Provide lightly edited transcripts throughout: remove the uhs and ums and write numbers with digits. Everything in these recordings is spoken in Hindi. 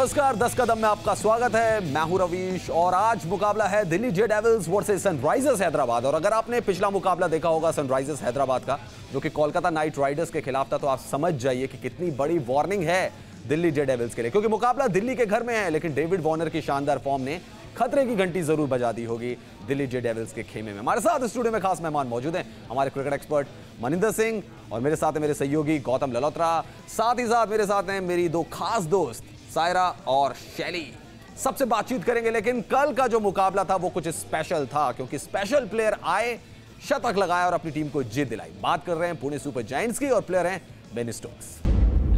नमस्कार, 10 कदम में आपका स्वागत है। मैं हूं रवीश और आज मुकाबला है दिल्ली जे डेविल्स वर्सेस सनराइजर्स हैदराबाद। और अगर आपने पिछला मुकाबला देखा होगा सनराइजर्स हैदराबाद का, जो कि कोलकाता नाइट राइडर्स के खिलाफ था, तो आप समझ जाइए कि कितनी बड़ी वार्निंग है दिल्ली जे डेविल्स के लिए, क्योंकि मुकाबला दिल्ली के घर में है, लेकिन डेविड वार्नर की शानदार फॉर्म ने खतरे की घंटी जरूर बजा दी होगी दिल्ली जे डेविल्स के खेमे में। हमारे साथ स्टूडियो में खास मेहमान मौजूद हैं, हमारे क्रिकेट एक्सपर्ट मनिंदर सिंह, और मेरे साथ हैं मेरे सहयोगी गौतम ललोत्रा। साथ ही साथ मेरे साथ हैं मेरी दो खास दोस्त सायरा और शैली। सबसे बातचीत करेंगे, लेकिन कल का जो मुकाबला था वो कुछ स्पेशल था, क्योंकि स्पेशल प्लेयर आए, शतक लगाया और अपनी टीम को जीत दिलाई। बात कर रहे हैं पुणे सुपर जायंट्स की और प्लेयर हैं बेन स्टोक्स।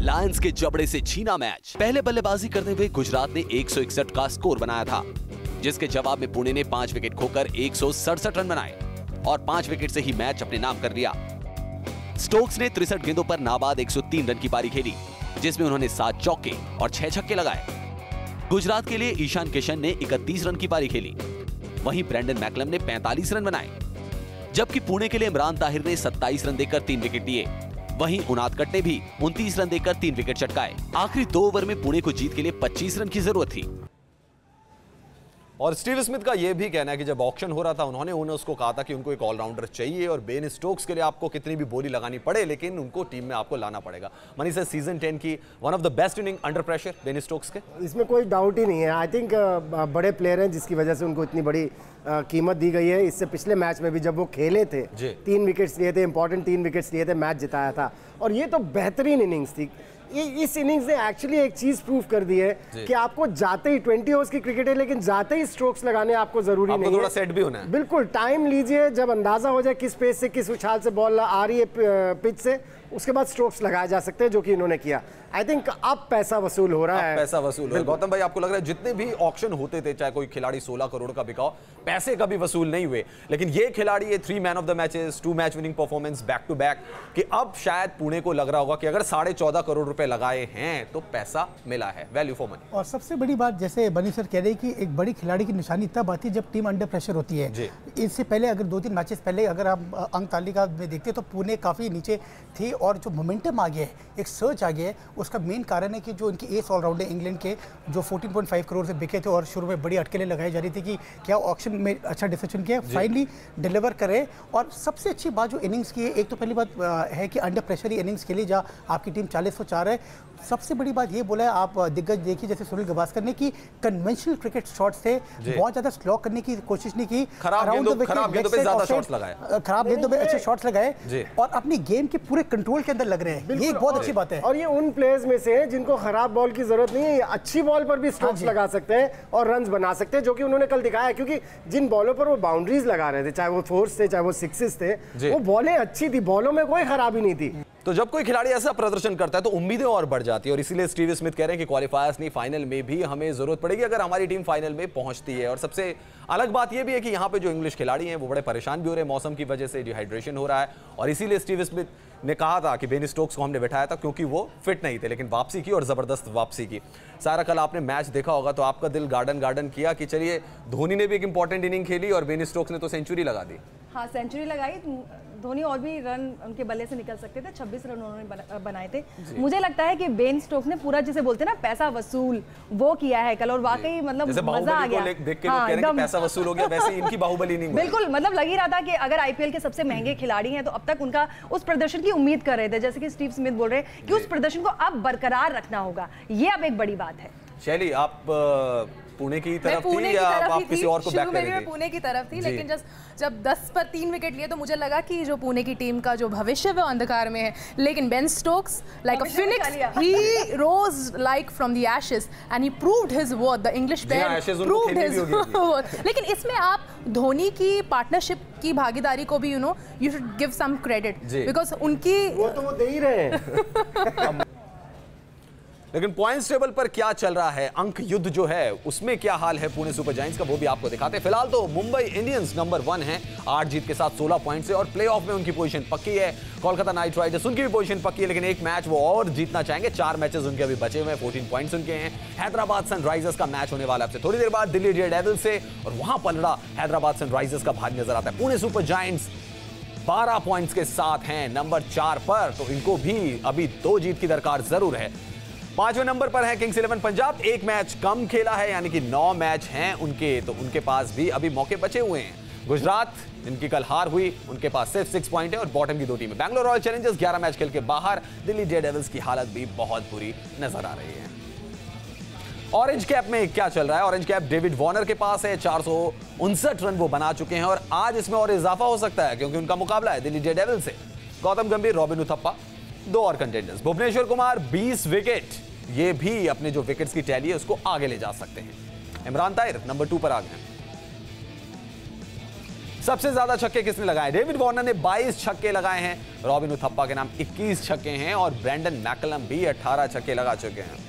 लायंस के जबड़े से छीना मैच। पहले बल्लेबाजी करते हुए गुजरात ने 161 का स्कोर बनाया था, जिसके जवाब में पुणे ने 5 विकेट खोकर 167 रन बनाए और 5 विकेट से ही मैच अपने नाम कर लिया। स्टोक्स ने 63 गेंदों पर नाबाद 103 रन की पारी खेली, जिसमें उन्होंने 7 चौके और 6 छक्के लगाए। गुजरात के लिए ईशान किशन ने 31 रन की पारी खेली, वहीं ब्रेंडन मैकलम ने 45 रन बनाए, जबकि पुणे के लिए इमरान ताहिर ने 27 रन देकर 3 विकेट लिए। वहीं उनादकट ने भी 29 रन देकर 3 विकेट चटकाए। आखिरी 2 ओवर में पुणे को जीत के लिए 25 रन की जरूरत थी। और स्टीव स्मिथ का यह भी कहना है कि जब ऑक्शन हो रहा था, उन्होंने ओनर्स को कहा था कि उनको एक ऑलराउंडर चाहिए और बेन स्टोक्स के लिए आपको कितनी भी बोली लगानी पड़े, लेकिन उनको टीम में आपको लाना पड़ेगा। मनी सर, सीजन 10 की one of the best inning under pressure Ben Stokes के, इसमें कोई डाउट ही नहीं है। आई थिंक बड़े प्लेयर हैं जिसकी वजह से उनको इतनी बड़ी कीमत दी गई है। इससे पिछले मैच में भी जब वो खेले थे 3 विकेट्स लिए थे, इंपॉर्टेंट 3 विकेट्स लिए थे, मैच जिताया था। और ये तो बेहतरीन इनिंग्स थी। इस इनिंग्स ने एक्चुअली एक चीज प्रूव कर दी है कि आपको जाते ही 20 ओवर्स की क्रिकेट है, लेकिन जाते ही स्ट्रोक्स लगाने आपको जरूरी नहीं है, थोड़ा सेट भी होना है। बिल्कुल टाइम लीजिए, जब अंदाजा हो जाए किस पेस से, किस उछाल से बॉल आ रही है पिच से, उसके बाद स्ट्रोक्स लगाए जा सकते हैं, जो कि इन्होंने किया। आई थिंक अब पैसा वसूल हो रहा है। पैसा वसूल है। गौतम भाई, आपको लग रहा है जितने भी ऑक्शन होते थे, चाहे कोई खिलाड़ी 16 करोड़ का बिकाओ, पैसे कभी वसूल नहीं हुए, लेकिन ये खिलाड़ी, ये 3 man of the matches, 2 match winning performance back to back, कि अब शायद पुणे को लग रहा होगा कि अगर 14.5 करोड़ रुपए लगाए हैं तो पैसा मिला है, वैल्यू फॉर मनी। और सबसे बड़ी बात, जैसे बनी सर कह रहे हैं कि एक बड़ी खिलाड़ी की निशानी तब आती है जब टीम अंडर प्रेशर होती है। इससे पहले अगर 2-3 मैचेस पहले अगर आप अंक तालिका में देखते तो पुणे काफी नीचे थी, और जो मोमेंटम आ गया है, एक सर्च आ गया है, उसका मेन कारण है कि जो इनके एस ऑलराउंडर इंग्लैंड के, जो 14.5 करोड़ से बिके थे और शुरू में बड़ी अटकलें लगाई जा रही थी कि क्या ऑक्शन में अच्छा डिसीजन किया, फाइनली डिलीवर करे। और सबसे अच्छी बात जो इनिंग्स की है, एक तो पहली बात है कि अंडर प्रेशर ही इनिंग्स के लिए जहाँ आपकी टीम 40-4 है। सबसे बड़ी बात ये बोला है, आप दिग्गज देखिए जैसे सुनील गावस्कर ने, कि कन्वेंशनल क्रिकेट शॉट्स थे, बहुत ज्यादा स्लो करने की कोशिश नहीं की, खराब गेंदों पे ज्यादा शॉट्स लगाए, खराब गेंदों पे अच्छे शॉट्स लगाए और अपनी गेम के पूरे कंट्रोल के अंदर लग रहे हैं। ये बहुत अच्छी बात है। और ये उन प्लेयर्स में से हैं जिनको खराब बॉल की जरूरत नहीं है, अच्छी बॉल पर भी स्ट्रोक्स लगा सकते हैं और रन्स बना सकते हैं, जो कि उन्होंने कल दिखाया। क्योंकि जिन बॉलों पर वो बाउंड्रीज लगा रहे थे, चाहे वो 4s थे, चाहे वो 6s थे, वो बॉलें अच्छी थी, बॉलों में कोई खराबी नहीं थी। तो जब कोई खिलाड़ी ऐसा प्रदर्शन करता है तो उम्मीदें और बढ़ जाती है, और इसीलिए स्टीव स्मिथ कह रहे हैं कि क्वालिफायर्स नहीं, फाइनल में भी हमें जरूरत पड़ेगी अगर हमारी टीम फाइनल में पहुंचती है। और सबसे अलग बात यह भी है कि यहाँ पे जो इंग्लिश खिलाड़ी हैं वो बड़े परेशान भी हो रहे हैं, मौसम की वजह से डिहाइड्रेशन हो रहा है, और इसीलिए स्टीव स्मिथ ने कहा था कि बेन स्टोक्स को हमने बैठाया था क्योंकि वो फिट नहीं थे, लेकिन वापसी की और जबरदस्त वापसी की। सारा, कल आपने मैच देखा होगा तो आपका दिल गार्डन किया कि चलिए, धोनी ने भी एक इंपॉर्टेंट इनिंग खेली और बेन स्टोक्स ने तो सेंचुरी लगा दी। हाँ, सेंचुरी लगाई। धोनी और भी रन उनके बल्ले से निकल सकते थे, 26 रन उन्होंने बनाए थे। मुझे लगता है कि बेन स्टोक्स ने पूरा, जिसे बोलते हैं ना, पैसा वसूल, वो किया है कल, और वाकई मतलब मजा आ गया। देख के लोग कह रहे हैं कि पैसा वसूल हो गया, वैसे इनकी बाहुबली नहीं। बिल्कुल, मतलब लग ही रहा था कि अगर आईपीएल के सबसे महंगे खिलाड़ी हैं तो अब तक उनका उस प्रदर्शन की उम्मीद कर रहे थे, जैसे कि स्टीव स्मिथ बोल रहे हैं कि उस प्रदर्शन को अब बरकरार रखना होगा। ये अब एक बड़ी बात है। शैली, आप पुणे की तरफ थी या आप किसी और को बैक कर रही थी? मैं पुणे की तरफ थी, लेकिन जब 10 पर 3 विकेट लिए तो मुझे लगा कि जो पुणे की टीम का जो भविष्य है वो अंधकार में है। लेकिन Ben Stokes, like a phoenix, he rose like from the ashes and he proved his worth. The English player proved his worth. लेकिन इसमें आप धोनी की पार्टनरशिप की भागीदारी को भी you should give some credit, because उनकी वो तो वो दे ही रहे हैं। लेकिन पॉइंट्स टेबल पर क्या चल रहा है, अंक युद्ध जो है उसमें क्या हाल है पुणे सुपर जायंट्स का, वो भी आपको दिखाते हैं। फिलहाल तो मुंबई इंडियंस नंबर 1 है 8 जीत के साथ 16 पॉइंट से, और प्लेऑफ में उनकी पोजीशन पक्की है। कोलकाता नाइट राइडर्स, उनकी भी पोजीशन पक्की है, लेकिन एक मैच वो और जीतना चाहेंगे। 4 मैचेस उनके अभी बचे हुए हैं, 14 पॉइंट्स उनके हैं। हैदराबाद सनराइजर्स का मैच होने वाला है अब से थोड़ी देर बाद दिल्ली डेयरडेविल्स से, और वहां पलड़ा हैदराबाद सनराइजर्स का भारी नजर आता है। पुणे सुपर जायंट्स 12 पॉइंट्स के साथ हैं नंबर 4 पर, तो इनको भी अभी 2 जीत की दरकार जरूर है। 5वें नंबर पर है किंग्स 11 पंजाब। एक मैच कम खेला है, यानी कि 9 मैच हैं उनके, तो उनके पास भी अभी मौके बचे हुए हैं। गुजरात, इनकी कल हार हुई, उनके पास सिर्फ 6 पॉइंट है और बॉटम की 2 टीमें। बैंगलोर रॉयल चैलेंजर्स 11 मैच खेल के बाहर। दिल्ली डेयरडेविल्स की हालत भी बहुत बुरी नजर आ रही है। ऑरेंज कैप में क्या चल रहा है? ऑरेंज कैप डेविड वार्नर के पास है, 459 रन वो बना चुके हैं और आज इसमें और इजाफा हो सकता है क्योंकि उनका मुकाबला है दिल्ली डेयरडेविल्स से। गौतम गंभीर, रॉबिन उथप्पा 2 और कंटेंडर्स। भुवनेश्वर कुमार 20 विकेट, ये भी अपने जो विकेट्स की टैली है उसको आगे ले जा सकते हैं। इमरान ताहिर नंबर 2 पर आ गए। सबसे ज्यादा छक्के किसने लगाए? डेविड वार्नर ने 22 छक्के लगाए हैं। रॉबिन उथप्पा के नाम 21 छक्के हैं और ब्रैंडन मैकलम भी 18 छक्के लगा चुके हैं।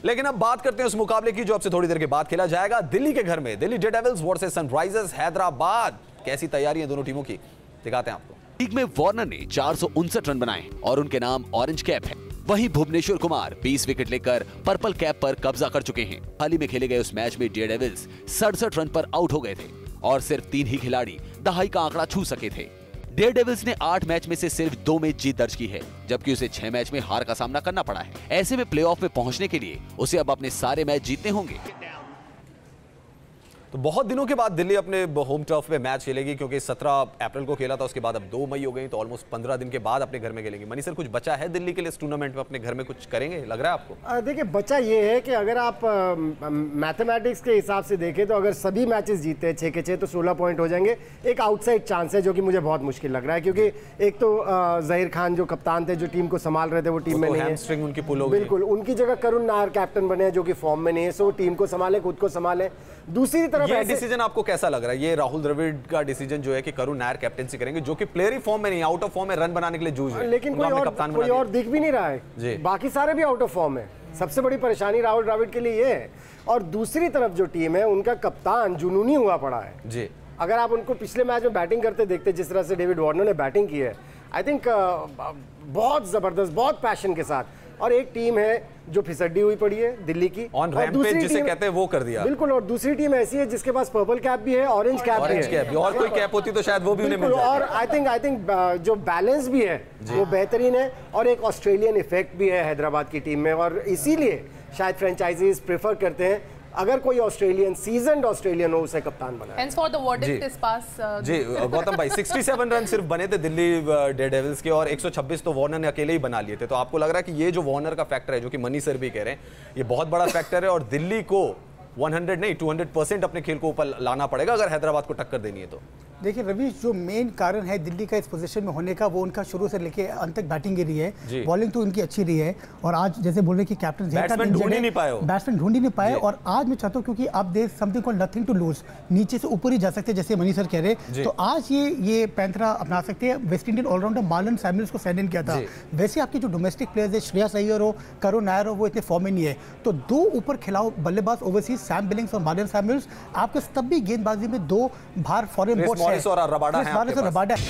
लेकिन अब बात करते हैं उस मुकाबले की जो अब से थोड़ी देर के बाद खेला जाएगा दिल्ली के घर में। Delhi Daredevils versus Sunrisers Hyderabad. कैसी तैयारी है दोनों टीमों की, दिखाते हैं आपको। लीग में वार्नर ने 459 रन बनाए और उनके नाम ऑरेंज कैप है। वहीं भुवनेश्वर कुमार 20 विकेट लेकर पर्पल कैप पर कब्जा कर चुके हैं। हाल ही में खेले गए उस मैच में डेयरडेविल्स 67 रन पर आउट हो गए थे और सिर्फ 3 ही खिलाड़ी दहाई का आंकड़ा छू सके थे। डेयरडेविल्स ने 8 मैच में से सिर्फ 2 में जीत दर्ज की है, जबकि उसे 6 मैच में हार का सामना करना पड़ा है। ऐसे में प्लेऑफ में पहुंचने के लिए उसे अब अपने सारे मैच जीतने होंगे। तो बहुत दिनों के बाद दिल्ली अपने होम टर्फ पे मैच खेलेगी क्योंकि 17 अप्रैल को खेला था, उसके बाद अब 2 मई हो गई, तो ऑलमोस्ट 15 दिन के बाद अपने घर में खेलेंगे। मनी सर, कुछ बचा है दिल्ली के लिए इस टूर्नामेंट में? अपने घर में कुछ करेंगे लग रहा है आपको? देखिए, बचा ये है कि अगर आप मैथमेटिक्स के हिसाब से देखें तो अगर सभी मैचेस जीते हैं 6 के 6 तो 16 पॉइंट हो जाएंगे। एक आउटसाइड चांस है जो कि मुझे बहुत मुश्किल लग रहा है क्योंकि एक तो जहीर खान जो कप्तान थे, जो टीम को संभाल रहे थे, वो टीम में नहीं है। उनकी पुल हो गई। बिल्कुल, उनकी जगह करुण नायर कैप्टन बने जो कि फॉर्म में नहीं है, सो टीम को संभाले, खुद को संभाले। दूसरी तरफ ये डिसीजन आपको कैसा लग रहा है? ये राहुल द्रविड़ का डिसीजन जो है कि करुण नायर कैप्टेंसी करेंगे, जो कि प्लेयर ही फॉर्म में नहीं, आउट ऑफ फॉर्म में रन बनाने के लिए जूझ रहे हैं, लेकिन कोई और दिख भी नहीं रहा है। बाकी सारे भी आउट ऑफ फॉर्म है। सबसे बड़ी परेशानी राहुल द्रविड़ के लिए ये है। और दूसरी तरफ जो टीम है, उनका कप्तान जुनूनी हुआ पड़ा है जी। अगर आप उनको पिछले मैच में बैटिंग करते देखते, जिस तरह से डेविड वार्नर ने बैटिंग की है, आई थिंक बहुत जबरदस्त, बहुत पैशन के साथ। और एक टीम है जो फिसड्डी हुई पड़ी है दिल्ली की, ऑन रैम्पेज जिसे कहते हैं, वो कर दिया बिल्कुल। और दूसरी टीम ऐसी है जिसके पास पर्पल कैप भी है, ऑरेंज कैप भी है, और कोई कैप होती तो शायद वो भी उन्हें मिल जाती। और आई थिंक जो बैलेंस भी है वो बेहतरीन है। और एक ऑस्ट्रेलियन इफेक्ट भी है हैदराबाद की टीम में, और इसीलिए शायद फ्रेंचाइजीज प्रेफर करते हैं अगर कोई ऑस्ट्रेलियन, सीजन्ड ऑस्ट्रेलियन हो, उसे कप्तान बनाए। Henceforth the verdict is pass। जी गौतम भाई, 67 रन सिर्फ बने थे दिल्ली डेयरडेविल्स के और 126 तो वार्नर ने अकेले ही बना लिए थे। तो आपको लग रहा है कि ये जो वार्नर का फैक्टर है, जो कि मनी सर भी कह रहे हैं, ये बहुत बड़ा फैक्टर है और दिल्ली को 100 नहीं 200% अपने खेल को ऊपर लाना पड़ेगा अगर हैदराबाद को टक्कर देनी है तो? देखिए रवि, जो मेन कारण है दिल्ली का इस पोजीशन में होने का, वो उनका शुरू से लेके अंत तक बैटिंग रही है। बॉलिंग तो उनकी अच्छी रही है और आज जैसे बोल रहे कि कैप्टन बैट्समैन ढूंढ ही नहीं पाए और आज मैं चाहता हूँ क्योंकि आप there something called nothing to lose, नीचे से ऊपर ही जा सकते हैं जैसे मनी सर कह रहे, तो आज ये पैंतरा अपना सकते हैं। West Indian allrounder Marlon Samuels को साइन इन किया था। वैसे आपके जो डोमेस्टिक प्लेयर्स है, श्रेयस अय्यर हो, करुण नायर हो, वो इतने फॉर्म में नहीं है। तो 2 ऊपर खिलाओ बल्लेबाज ओवरसीज, सैम बिलिंग्स और मार्लन सैमुअल्स, आपके तब भी गेंदबाजी में 2 बाहर फॉरेन बोर्ड और रबाडा है।